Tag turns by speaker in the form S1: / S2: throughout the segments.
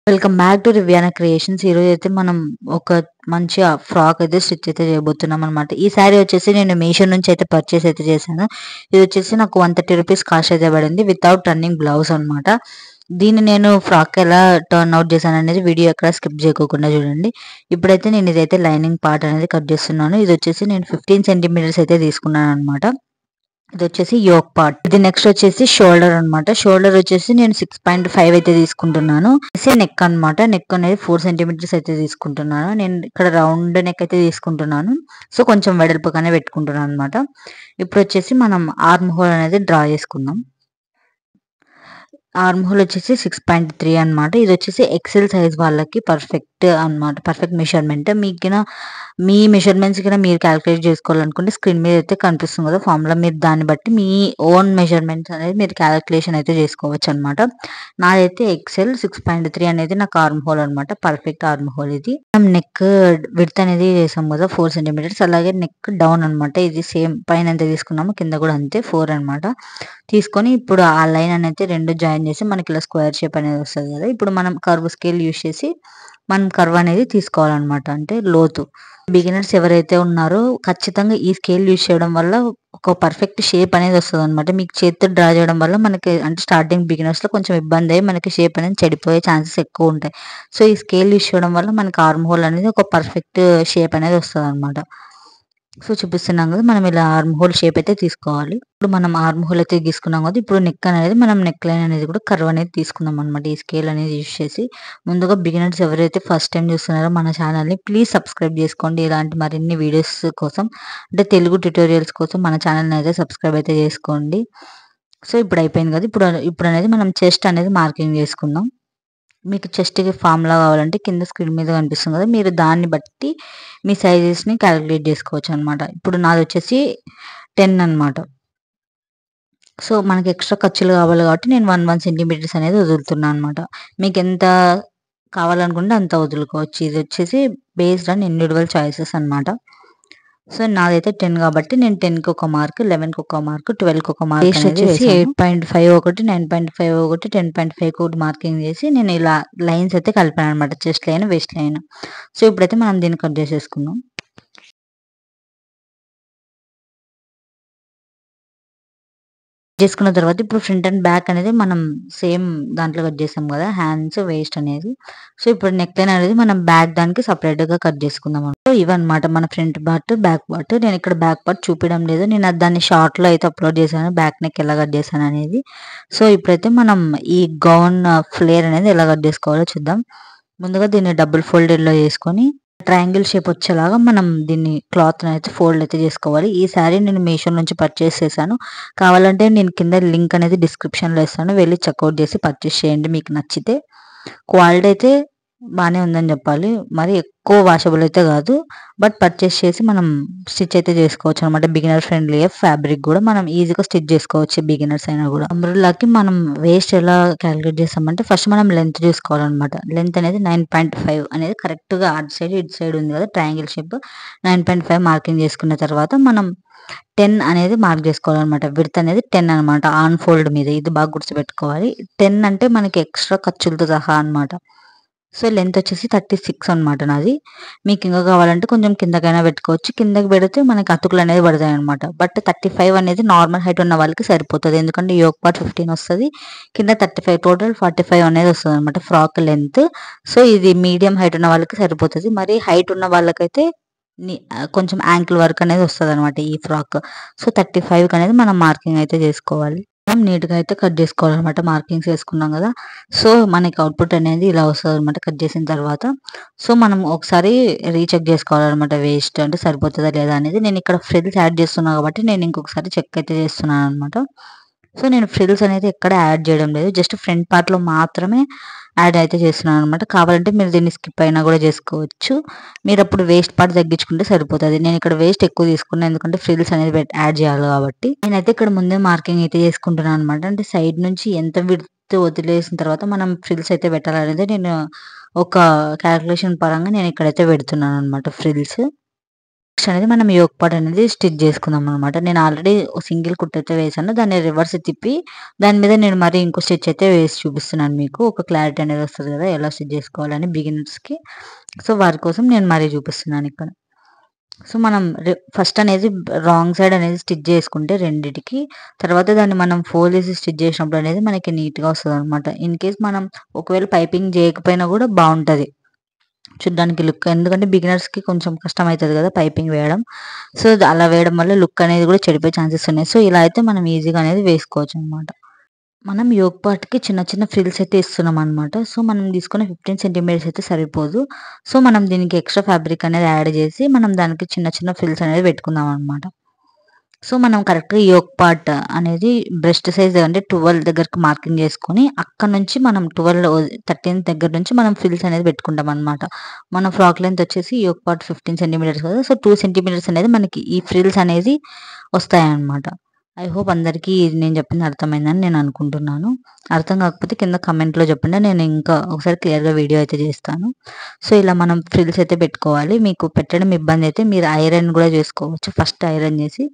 S1: Welcome back to Rivyana Creations. ఈరోజు అయితే మనం ఒక మంచి ఫ్రాక్ అయితే స్టిచ్ అయితే చేయబోతున్నాం అనమాట. ఈ శారీ వచ్చేసి నేను మీషో నుంచి అయితే పర్చేస్ అయితే చేశాను. ఇది వచ్చేసి నాకు 130 రూపీస్ కాస్ట్ అయితే పడింది వితౌట్ టర్నింగ్ బ్లౌజ్ అనమాట. దీన్ని నేను ఫ్రాక్ ఎలా టర్న్ అవుట్ చేశాను అనేది వీడియో ఎక్కడ స్కిప్ చేయకుండా చూడండి. ఇప్పుడైతే నేను ఇదైతే లైనింగ్ పార్ట్ అనేది కట్ చేస్తున్నాను. ఇది వచ్చేసి నేను 15 సెంటీమీటర్స్ అయితే తీసుకున్నాను అనమాట. ఇది వచ్చేసి యోక్ పార్ట్. ఇది నెక్స్ట్ వచ్చేసి షోల్డర్ అనమాట. షోల్డర్ వచ్చేసి నేను 6.5 అయితే తీసుకుంటున్నాను. నెక్ అనమాట. నెక్ అనేది 4 సెంటీమీటర్స్ అయితే తీసుకుంటున్నాను. నేను ఇక్కడ రౌండ్ నెక్ అయితే తీసుకుంటున్నాను. సో కొంచెం వెడల్పుగానే పెట్టుకుంటున్నాను అనమాట. ఇప్పుడు వచ్చేసి మనం ఆర్మ్ హోల్ అనేది డ్రా చేసుకుందాం. ఆర్మ్ హోల్ వచ్చేసి 6.3 అనమాట. ఇది వచ్చేసి ఎక్సెల్ సైజ్ వాళ్ళకి పర్ఫెక్ట్ అనమాట. Perfect measurement. మీకిన మీ మెజర్మెంట్స్ కింద మీరు క్యాలిక్యులేట్ చేసుకోవాలనుకుంటే స్క్రీన్ మీద అయితే కనిపిస్తుంది కదా ఫార్ములా, మీరు దాన్ని బట్టి మీ ఓన్ మెజర్మెంట్స్ అనేది మీరు క్యాలిక్యులేషన్ అయితే చేసుకోవచ్చు అనమాట. నాదైతే ఎక్సెల్ 6.3 అనేది నాకు ఆర్మ్ హోల్ అనమాట. పర్ఫెక్ట్ ఆర్మ్ హోల్ ఇది. మనం నెక్ విడ్త్ అనేది చేసాం కదా 4 సెంటీమీటర్స్. అలాగే నెక్ డౌన్ అనమాట. ఇది సేమ్ పైన ఎంత తీసుకున్నామో కింద కూడా అంతే 4 అనమాట. తీసుకొని ఇప్పుడు ఆ లైన్ అనేది రెండు జాయిన్ చేసి మనకి ఇలా స్క్వేర్ షేప్ అనేది వస్తుంది కదా. ఇప్పుడు మనం కర్వ్ స్కేల్ యూజ్ చేసి మనం కర్వ్ అనేది తీసుకోవాలన్నమాట. అంటే లోతు. బిగినర్స్ ఎవరైతే ఉన్నారో ఖచ్చితంగా ఈ స్కేల్ యూజ్ చేయడం వల్ల ఒక పర్ఫెక్ట్ షేప్ అనేది వస్తుంది అనమాట. మీకు చేతితో డ్రా చేయడం వల్ల మనకి అంటే స్టార్టింగ్ బిగినర్స్ లో కొంచెం ఇబ్బంది అయ్యి మనకి షేప్ అనేది చెడిపోయే ఛాన్సెస్ ఎక్కువ ఉంటాయి. సో ఈ స్కేల్ యూజ్ చేయడం వల్ల మనకి ఆర్మ్ హోల్ అనేది ఒక పర్ఫెక్ట్ షేప్ అనేది వస్తుంది అనమాట. సో చూపిస్తున్నాం కదా, మనం ఇలా ఆర్మ్ హోల్ షేప్ అయితే తీసుకోవాలి. ఇప్పుడు మనం ఆర్మ్ హోల్ అయితే తీసుకున్నాం కదా, ఇప్పుడు నెక్ అనేది మనం నెక్ లైన్ అనేది కూడా కర్వ్ అనేది తీసుకుందాం అనమాట. ఈ స్కేల్ అనేది యూజ్ చేసి ముందుగా బిగినర్స్ ఎవరైతే ఫస్ట్ టైం చూస్తున్నారో మన ఛానల్ని ప్లీజ్ సబ్స్క్రైబ్ చేసుకోండి. ఇలాంటి మరిన్ని వీడియోస్ కోసం అంటే తెలుగు ట్యూటోరియల్స్ కోసం మన ఛానల్ని అయితే సబ్స్క్రైబ్ అయితే చేసుకోండి. సో ఇప్పుడు అయిపోయింది కదా, ఇప్పుడు అనేది మనం చెస్ట్ అనేది మార్కింగ్ చేసుకుందాం. మీకు చెస్ట్‌కి ఫార్ములా కావాలంటే కింద స్క్రీన్ మీద కనిపిస్తుంది కదా, మీరు దాన్ని బట్టి మీ సైజెస్‌ని క్యాలిక్యులేట్ చేసుకోవచ్చనమాట. ఇప్పుడు నాదొచ్చేసి 10 అనమాట. సో మనకి ఎక్స్ట్రా ఖర్చులు కావాలి కాబట్టి నేను 1 సెంటీమీటర్స్ అనేది వదులుతున్నాను అనమాట. మీకెంత కావాలనుకుంటే అంత వదులుకోవచ్చు. ఇది వచ్చేసి బేస్డ్ ఆన్ ఇండివిడ్యువల్ చాయిసెస్ అనమాట. సో నాదైతే 10 కాబట్టి నేను 10కి ఒక మార్క్, 11కి ఒక మార్క్, 12కి ఒక మార్క్ అనేది వేసి 8.5 ఒకటి, 9.5 ఒకటి, 10.5 ఒకటి మార్కింగ్ చేసి నేను ఇలా లైన్స్ అయితే కలిపాను అనమాట. Chest line, west line. So ఇప్పుడైతే మనం దీన్ని కట్ చేసేసుకుందాం. చేసుకున్న తర్వాత ఇప్పుడు ఫ్రంట్ అండ్ బ్యాక్ అనేది మనం సేమ్ దాంట్లో కట్ చేసాం కదా, హ్యాండ్స్ వేస్ట్ అనేది. సో ఇప్పుడు నెక్ లైన్ అనేది మనం బ్యాక్ దానికి సపరేట్ గా కట్ చేసుకుందాం. సో ఇవన్నమాట మన ఫ్రంట్ పార్ట్, బ్యాక్ పార్ట్. నేను ఇక్కడ బ్యాక్ పార్ట్ చూపించడం లేదు, నేను దాన్ని షార్ట్ లో అయితే అప్లోడ్ చేశాను బ్యాక్ నెక్ ఎలా కట్ చేశాను అనేది. సో ఇప్పుడైతే మనం ఈ గౌన్ ఫ్లేర్ అనేది ఎలా కట్ చేసుకోవాలో చూద్దాం. ముందుగా దీన్ని డబుల్ ఫోల్డెడ్ లో చేసుకొని ట్రయాంగిల్ షేప్ వచ్చేలాగా మనం దీన్ని క్లాత్ అయితే ఫోల్డ్ అయితే చేసుకోవాలి. ఈ శారీ నేను మీషో నుంచి పర్చేస్ చేశాను. కావాలంటే నేను కింద లింక్ అనేది డిస్క్రిప్షన్లో ఇస్తాను, వెళ్ళి చెక్అవుట్ చేసి పర్చేస్ చేయండి మీకు నచ్చితే. క్వాలిటీ అయితే బాగానే ఉందని చెప్పాలి, మరి ఎక్కువ వాషబుల్ అయితే కాదు. బట్ పర్చేస్ చేసి మనం స్టిచ్ అయితే చేసుకోవచ్చు అనమాట. బిగినర్ ఫ్రెండ్లీ ఫ్యాబ్రిక్ కూడా మనం ఈజీగా స్టిచ్ చేసుకోవచ్చు బిగినర్స్ అయినా కూడా. అంబ్రెల్లాకి మనం వేస్ట్ ఎలా క్యాలిక్యులేట్ చేస్తామంటే ఫస్ట్ మనం లెంత్ చూసుకోవాలన్నమాట. లెంత్ అనేది 9.5 అనేది కరెక్ట్గా అటు సైడ్ ఇటు సైడ్ ఉంది కదా ట్రయాంగిల్ షేప్, 9.5 మార్కింగ్ చేసుకున్న తర్వాత మనం 10 అనేది మార్క్ చేసుకోవాలన్నమాట. విడ్త్ అనేది 10 అనమాట ఆన్ ఫోల్డ్ మీద. ఇది బాగా గుర్తుపెట్టుకోవాలి. 10 అంటే మనకి ఎక్స్ట్రా ఖర్చులతో సహా అనమాట. సో లెంత్ వచ్చేసి 36 అనమాట నాది. మీకు ఇంకా కావాలంటే కొంచెం కిందకైనా పెట్టుకోవచ్చు. కిందకి పెడితే మనకి అతుకులు అనేది పడతాయి అనమాట. బట్ 35 అనేది నార్మల్ హైట్ ఉన్న వాళ్ళకి సరిపోతుంది, ఎందుకంటే యోక్ పార్ట్ 15 వస్తుంది, కింద 35, టోటల్ 45 అనేది వస్తుంది అనమాట ఫ్రాక్ లెంత్. సో ఇది మీడియం హైట్ ఉన్న వాళ్ళకి సరిపోతుంది. మరి హైట్ ఉన్న వాళ్ళకైతే కొంచెం యాంకిల్ వర్క్ అనేది వస్తుంది అనమాట ఈ ఫ్రాక్. సో 35 అనేది మనం మార్కింగ్ అయితే చేసుకోవాలి. నీట్గా అయితే కట్ చేసుకోవాలన్నమాట. మార్కింగ్స్ వేసుకున్నాం కదా, సో మనకి అవుట్పుట్ అనేది ఇలా వస్తుంది అనమాట కట్ చేసిన తర్వాత. సో మనం ఒకసారి రీచెక్ చేసుకోవాలన్నమాట వేస్ట్ అంటే సరిపోతుందా లేదా అనేది. నేను ఇక్కడ ఫ్రిల్స్ యాడ్ చేస్తున్నాను కాబట్టి నేను ఇంకొకసారి చెక్ అయితే చేస్తున్నాను అనమాట. సో నేను ఫ్రిల్స్ అనేది ఎక్కడ యాడ్ చేయడం లేదు, జస్ట్ ఫ్రంట్ పార్ట్లో మాత్రమే యాడ్ అయితే చేస్తున్నాను అనమాట. కావాలంటే మీరు దీన్ని స్కిప్ అయినా కూడా చేసుకోవచ్చు. మీరు అప్పుడు వేస్ట్ పార్ట్ తగ్గించుకుంటే సరిపోతుంది. నేను ఇక్కడ వేస్ట్ ఎక్కువ తీసుకున్నాను ఎందుకంటే ఫ్రిల్స్ అనేది యాడ్ చేయాలి కాబట్టి. నేనైతే ఇక్కడ ముందే మార్కింగ్ అయితే చేసుకుంటున్నాను అనమాట. అంటే సైడ్ నుంచి ఎంత విడ్త్ వదిలేసిన తర్వాత మనం ఫ్రిల్స్ అయితే పెట్టాలనేది నేను ఒక క్యాలిక్యులేషన్ పరంగా నేను ఇక్కడైతే పెడుతున్నాను అనమాట ఫ్రిల్స్. అనేది మనం యోక్ పార్ట్ అనేది స్టిచ్ చేసుకుందాం అనమాట. నేను ఆల్రెడీ సింగిల్ కుట్టు అయితే వేసాను. దాన్ని రివర్స్ తిప్పి దాని మీద నేను మరి ఇంకో స్టిచ్ అయితే వేసి చూపిస్తున్నాను మీకు. ఒక క్లారిటీ అనేది వస్తది కదా! ఎలా స్టిచ్ చేసుకోవాలని బిగినర్స్‌కి. సో, వారి కోసం నేను మరీ చూపిస్తున్నాను ఇక్కడ. సో, మనం ఫస్ట్ అనేది రాంగ్ సైడ్ అనేది స్టిచ్ చేసుకుంటే రెండిటికి, తర్వాత దాన్ని మనం ఫోల్డ్ చేసి స్టిచ్ చేసినప్పుడు అనేది మనకి నీట్‌గా వస్తదనమాట. ఇన్ కేస్ మనం ఒకవేళ పైపింగ్ చేయకపోయినా కూడా బావుంటది. చూడ్డానికి లుక్. ఎందుకంటే బిగినర్స్‌కి కొంచెం కష్టమైతది కదా! పైపింగ్ వేయడం. సో, అలా వేయడం వల్ల లుక్ అనేది కూడా చెడిపోయే ఛాన్సెస్ ఉన్నాయి. సో, ఇలా అయితే మనం ఈజీగా అనేది వేసుకోవచ్చనమాట. మనం యోక్ పార్ట్‌కి చిన్న చిన్న ఫ్రిల్స్ అయితే ఇస్తున్నామనమాట. సో, మనం తీసుకున్న 15 సెంటీమీటర్స్ అయితే సరిపోదు. సో, మనం దీనికి ఎక్స్‌ట్రా ఫ్యాబ్రిక్ అనేది యాడ్ చేసి మనం దానికి చిన్న చిన్న ఫ్రిల్స్ అనేది పెట్టుకుందామనమాట. సో, మనం కరెక్ట్‌గా యోక్ పార్ట్ అనేది బ్రెస్ట్ సైజ్ అంటే 12 దగ్గరకి మార్కింగ్ చేసుకొని, అక్కడి నుంచి మనం 13 దగ్గర నుంచి మనం ఫ్రిల్స్ అనేది పెట్టుకుంటామనమాట. మన ఫ్రాక్ లెంత్ వచ్చేసి యోక్ పార్ట్ 15 సెంటీమీటర్స్ కదా! సో, 2 సెంటీమీటర్స్ అనేది మనకి ఈ ఫ్రిల్స్ అనేది వస్తాయన్నమాట. ఐ హోప్ అందరికీ నేను చెప్పింది అర్థమైందని నేను అనుకుంటున్నాను. అర్థం కాకపోతే కింద కామెంట్‌లో చెప్పండి. నేను ఇంకా ఒకసారి క్లియర్‌గా వీడియో అయితే చేస్తాను. సో, ఇలా మనం ఫ్రిల్స్ అయితే పెట్టుకోవాలి. మీకు పెట్టడం ఇబ్బంది అయితే మీరు ఐరన్ కూడా చేసుకోవచ్చు. ఫస్ట్ ఐరన్ చేసి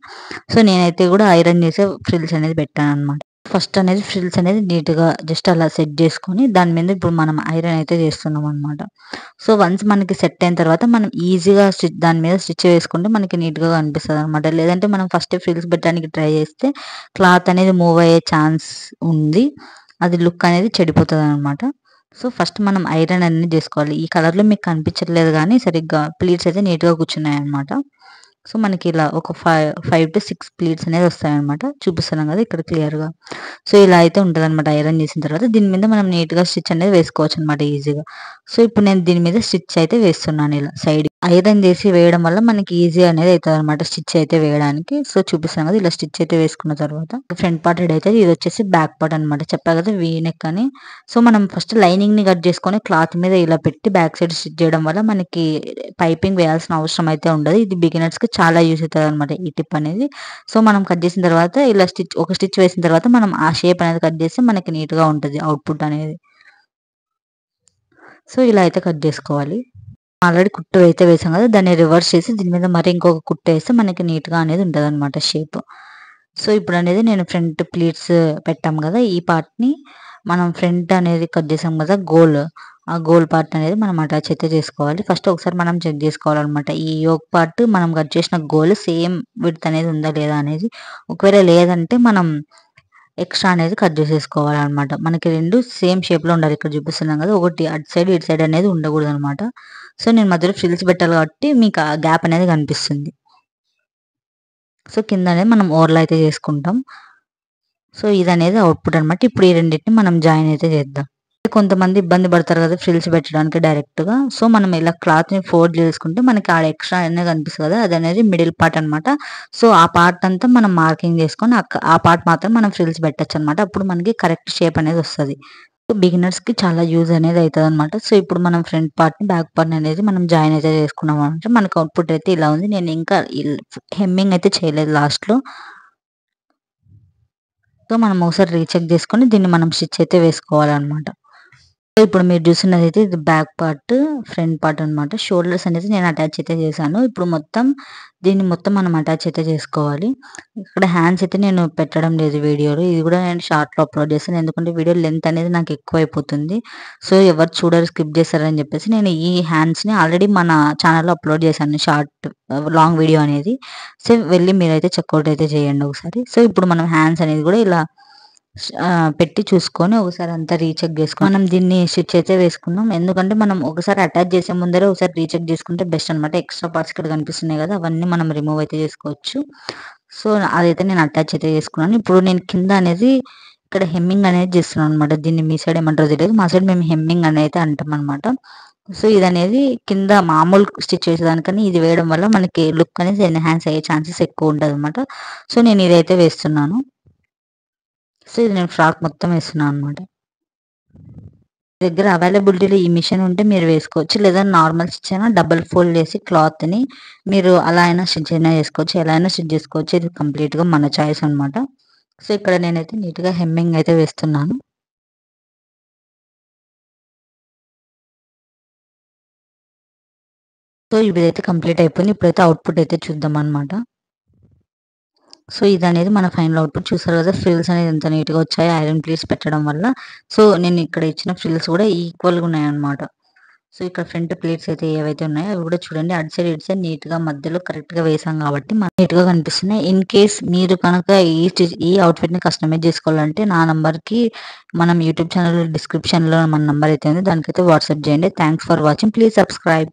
S1: సో, నేనైతే కూడా ఐరన్ చేసే ఫ్రిల్స్ అనేది పెట్టాననమాట. ఫస్ట్ అనేది ఫ్రిల్స్ అనేది నీట్‌గా జస్ట్ అలా సెట్ చేసుకొని దాని మీద ఇప్పుడు మనం ఐరన్ అయితే చేస్తున్నామనమాట. సో, వన్స్ మనకి సెట్ అయిన తర్వాత మనం ఈజీగా దాని మీద స్టిచ్ వేసుకుంటే మనకి నీట్‌గా కనిపిస్తదనమాట. లేదంటే మనం ఫస్ట్ ఫ్రిల్స్ పెట్టడానికి ట్రై చేస్తే క్లాత్ అనేది మూవ్ అయ్యే ఛాన్స్ ఉంది. అది లుక్ అనేది చెడిపోతదనమాట. సో, ఫస్ట్ మనం ఐరన్ అనేది చేసుకోవాలి. ఈ కలర్‌లో మీకు కనిపించట్లేదు గానీ సరిగ్గా ప్లీట్స్ అయితే నీట్‌గా కూర్చున్నాయన్నమాట. సో, మనకి ఇలా ఒక 5-6 ప్లీట్స్ అనేది వస్తాయన్నమాట. చూపిస్తున్నాం కదా! ఇక్కడ క్లియర్‌గా. సో, ఇలా అయితే ఉంటదనమాట ఐరన్ చేసిన తర్వాత. దీని మీద మనం నీట్‌గా స్టిచ్ అనేది వేసుకోవచ్చనమాట ఈజీగా. సో, ఇప్పుడు నేను దీని మీద స్టిచ్ అయితే వేస్తున్నాను ఇలా సైడ్‌కి. ఐరన్ చేసి వేయడం వల్ల మనకి ఈజీ అనేది అయితదనమాట స్టిచ్ అయితే వేయడానికి. సో, చూపిస్తాను కదా! ఇలా స్టిచ్ అయితే వేసుకున్న తర్వాత ఫ్రంట్ పార్ట్ రెడీ అయితది. ఇది వచ్చేసి బ్యాక్ పార్ట్ అనమాట. చెప్పా కదా! వీ నెక్ అని. సో, మనం ఫస్ట్ లైనింగ్‌ని కట్ చేసుకొని క్లాత్ మీద ఇలా పెట్టి బ్యాక్ సైడ్ స్టిచ్ చేయడం వల్ల మనకి పైపింగ్ వేయాల్సిన అవసరం అయితే ఉండదు. ఇది బిగినర్స్‌కి చాలా యూజ్ అయితదనమాట ఈ టిప్ అనేది. సో, మనం కట్ చేసిన తర్వాత ఇలా ఒక స్టిచ్ వేసిన తర్వాత మనం ఆ షేప్ అనేది కట్ చేస్తే మనకి నీట్‌గా ఉంటది అవుట్‌పుట్ అనేది. సో, ఇలా అయితే కట్ చేసుకోవాలి. ఆల్రెడీ కుట్టు అయితే వేసాం కదా! దాన్ని రివర్స్ చేసి దీని మీద మరి ఇంకొక కుట్టేస్తే మనకి నీట్‌గా అనేది ఉంటదనమాట షేప్. సో, ఇప్పుడనేది నేను ఫ్రంట్ ప్లీట్స్ పెట్టాం గదా! ఈ పార్ట్‌ని మనం ఫ్రంట్ అనేది కట్ చేసాం గదా! ఆ గోల్ పార్ట్ అనేది మనం అటాచ్ అయితే చేసుకోవాలి. ఫస్ట్ ఒకసారి మనం చెక్ చేసుకోవాలనమాట. ఈ యోక్ పార్ట్ మనం కట్ చేసిన గోల్ సేమ్ విడ్త్ అనేది ఉందా లేదా అనేది. ఒకవేళ లేదంటే మనం ఎక్స్ట్రా అనేది కట్ చేసేసుకోవాలనమాట. మనకి 2 సేమ్ షేప్‌లో ఉండాలి. ఇక్కడ చూపిస్తున్నాం గదా! ఒకటి అటు సైడ్, ఇటు సైడ్ అనేది ఉండకూడదనమాట. సో, నేను మధ్యలో ఫ్రిల్స్ పెట్టాలి కాబట్టి మీకు ఆ గ్యాప్ అనేది కనిపిస్తుంది. సో, కిందనే మనం ఓర్లు అయితే చేసుకుంటాం. సో, ఇదనేది అవుట్‌పుట్ అనమాట. ఇప్పుడు ఈ రెండిటిని మనం జాయిన్ అయితే చేద్దాం. కొంతమంది ఇబ్బంది పడతారు కదా! ఫ్రిల్స్ పెట్టడానికి డైరెక్ట్‌గా. సో, మనం ఇలా క్లాత్‌ని ఫోల్డ్ చేసుకుంటే మనకి ఆడ ఎక్స్ట్రా అనేది కనిపిస్తది కదా! అదనేది మిడిల్ పార్ట్ అనమాట. సో, ఆ పార్ట్ అంతా మనం మార్కింగ్ చేసుకొని ఆ పార్ట్ మాత్రం మనం ఫ్రిల్స్ పెట్టొచ్చనమాట. అప్పుడు మనకి కరెక్ట్ షేప్ అనేది వస్తది. బిగినర్స్‌కి చాలా యూజ్ అనేది అయితదనమాట. సో, ఇప్పుడు మనం ఫ్రంట్ పార్ట్‌ని, బ్యాక్ పార్ట్‌ని అనేది మనం జాయిన్ అయితే చేసుకున్నామంటే మనకు అవుట్‌పుట్ అయితే ఇలా ఉంది. నేను ఇంకా హెమ్మింగ్ అయితే చేయలేదు లాస్ట్‌లో. సో, మనం ఒకసారి రీచెక్ చేసుకొని దీన్ని మనం స్టిచ్ అయితే వేసుకోవాలనమాట. సో, ఇప్పుడు మీరు చూస్తున్నదైతే ఇది బ్యాక్ పార్ట్, ఫ్రంట్ పార్ట్ అనమాట. షోల్డర్స్ అనేది నేను అటాచ్ అయితే చేశాను. ఇప్పుడు దీన్ని మొత్తం మనం అటాచ్ అయితే చేసుకోవాలి. ఇక్కడ హ్యాండ్స్ అయితే నేను పెట్టడం లేదు వీడియోలో. ఇది కూడా నేను షార్ట్‌లో అప్‌లోడ్ చేశాను. ఎందుకంటే వీడియో లెంత్ అనేది నాకు ఎక్కువైపోతుంది. సో, ఎవరు చూడరు స్కిప్ చేస్తారని చెప్పేసి నేను ఈ హ్యాండ్స్‌ని ఆల్రెడీ మన ఛానెల్‌లో అప్‌లోడ్ చేశాను లాంగ్ వీడియో అనేది. సో, వెళ్లి మీరైతే చెక్‌ఔట్ అయితే చేయండి ఒకసారి. సో, ఇప్పుడు మనం హ్యాండ్స్ అనేది కూడా ఇలా పెట్టి చూసుకొని ఒకసారి అంతా రీచెక్ చేసుకొని మనం దీన్ని స్టిచ్ అయితే వేసుకుందాం. ఎందుకంటే మనం ఒకసారి అటాచ్ చేసే ముందరే ఒకసారి రీచెక్ చేసుకుంటే బెస్ట్ అనమాట. ఎక్స్ట్రా పార్ట్స్ ఇక్కడ కనిపిస్తున్నాయి కదా! అవన్నీ మనం రిమూవ్ అయితే చేసుకోవచ్చు. సో, అదైతే నేను అటాచ్ అయితే చేసుకున్నాను. ఇప్పుడు నేను కింద అనేది ఇక్కడ హెమ్మింగ్ అనేది చేస్తున్నాను అనమాట. దీన్ని మీ సైడ్ ఏమంటారో తెలియదు. మా సైడ్ మేము హెమ్మింగ్ అని అయితే అంటామనమాట. సో, ఇదనేది కింద మామూలు స్టిచ్ వేసేదానికన్నా ఇది వేయడం వల్ల మనకి లుక్ అనేది ఎన్హాన్స్ అయ్యే ఛాన్సెస్ ఎక్కువ ఉంటదనమాట. సో, నేను ఇదైతే వేస్తున్నాను. సో, ఇది నేను ఫ్రాక్ మొత్తం వేస్తున్నాను అనమాట. మీ దగ్గర అవైలబిలిటీలో ఈ మిషన్ ఉంటే మీరు వేసుకోవచ్చు. లేదా నార్మల్ స్టిచ్ అయినా డబుల్ ఫోల్డ్ చేసి క్లాత్‌ని మీరు అలా అయినా స్టిచ్ అయినా చేసుకోవచ్చు. ఎలా అయినా స్టిచ్ చేసుకోవచ్చు. ఇది కంప్లీట్‌గా మన చాయిస్ అనమాట. సో, ఇక్కడ నేనైతే నీట్‌గా హెమ్మింగ్ అయితే వేస్తున్నాను. సో ఇదైతే కంప్లీట్ అయిపోయింది. ఇప్పుడైతే అవుట్‌పుట్ అయితే చూద్దాం అనమాట. సో ఇదనేది మన ఫైనల్ అవుట్‌పుట్ చూసారు కదా! ఫ్రిల్స్ అనేది ఎంత నీట్‌గా వచ్చాయో ఐరన్ ప్లీట్స్ పెట్టడం వల్ల. సో నేను ఇక్కడ ఇచ్చిన ఫ్రిల్స్ కూడా ఈక్వల్‌గా ఉన్నాయన్నమాట. సో ఇక్కడ ఫ్రంట్ ప్లేట్స్ అయితే ఏవైతే ఉన్నాయో అవి కూడా చూడండి అటు సైడ్ ఇటు సైడ్ నీట్‌గా మధ్యలో కరెక్ట్‌గా వేసాం కాబట్టి నీట్‌గా కనిపిస్తున్నాయి. ఇన్ కేస్ మీరు కనుక ఈ అవుట్‌ఫిట్‌ని కస్టమైజ్ చేసుకోవాలంటే నా నంబర్‌కి మనం యూట్యూబ్ ఛానల్ డిస్క్రిప్షన్‌లో మన నంబర్ అయితే ఉంది. దానికైతే వాట్సాప్ చేయండి. Thanks for watching. Please subscribe.